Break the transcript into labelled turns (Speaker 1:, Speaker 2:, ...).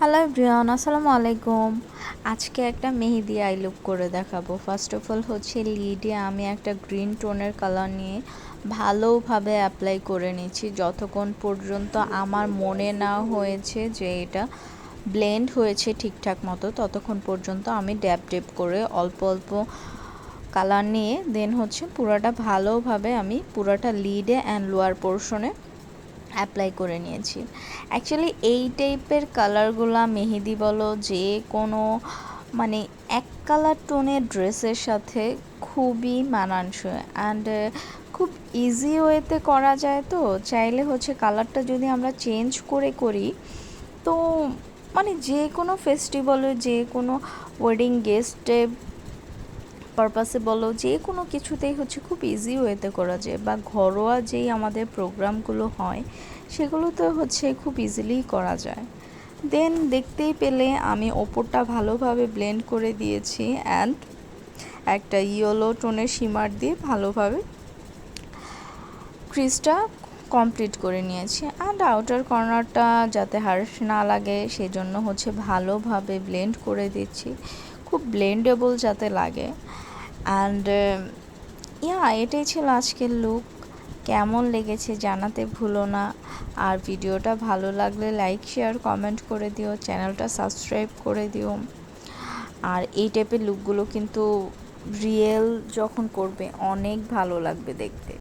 Speaker 1: Hello everyone, আসসালামু আলাইকুম। আজকে একটা মেহেদি আই লুক করে দেখাবো। ফার্স্ট অফ অল হচ্ছে লিডে আমি একটা গ্রিন টোনের কালার নিয়ে ভালোভাবে অ্যাপ্লাই করে নিচ্ছি যতক্ষণ পর্যন্ত আমার মনে না হয়েছে যে এটা ব্লেন্ড হয়েছে ঠিকঠাক মতো, ততক্ষণ পর্যন্ত আমি ড্যাব ড্যাব করে অল্প অল্প কালার নিয়ে দেন হচ্ছে পুরোটা ভালোভাবে আমি পুরোটা লিডে অ্যান্ড লোয়ার পোর্শনে অ্যাপ্লাই করে নিয়েছি। অ্যাকচুয়ালি এই টাইপের কালারগুলো মেহেদি বলো যে কোনো মানে এক কালার টোনের ড্রেসের সাথে খুবই মানানসই অ্যান্ড খুব ইজি ওয়েতে করা যায়। তো চাইলে হচ্ছে কালারটা যদি আমরা চেঞ্জ করে করি তো মানে যে কোনো ফেস্টিভ্যালে যে কোনো ওয়েডিং গেস্টে পারপাসে বলো যে কোনো কিছুতেই হচ্ছে খুব ইজি ওয়েতে করা যায়, বা ঘরোয়া যেই আমাদের প্রোগ্রামগুলো হয় সেগুলোতে হচ্ছে খুব ইজিলি করা যায়। দেন দেখতেই পেলে আমি ওপরটা ভালোভাবে ব্লেন্ড করে দিয়েছি অ্যান্ড একটা ইয়েলো টোনের শিমার দিয়ে ভালোভাবে ক্রিজটা কমপ্লিট করে নিয়েছি। অ্যান্ড আউটার কর্নারটা যাতে হার্শ না লাগে সেই জন্য হচ্ছে ভালোভাবে ব্লেন্ড করে দিচ্ছি, খুব ব্লেন্ডেবল যাতে লাগে। অ্যান্ড এটাই ছিল আজকের লুক। কেমন লেগেছে জানাতে ভুলো না, আর ভিডিওটা ভালো লাগলে লাইক শেয়ার কমেন্ট করে দিও, চ্যানেলটা সাবস্ক্রাইব করে দিও। আর এই টাইপের লুকগুলো কিন্তু রিয়েল যখন করবে অনেক ভালো লাগবে দেখতে।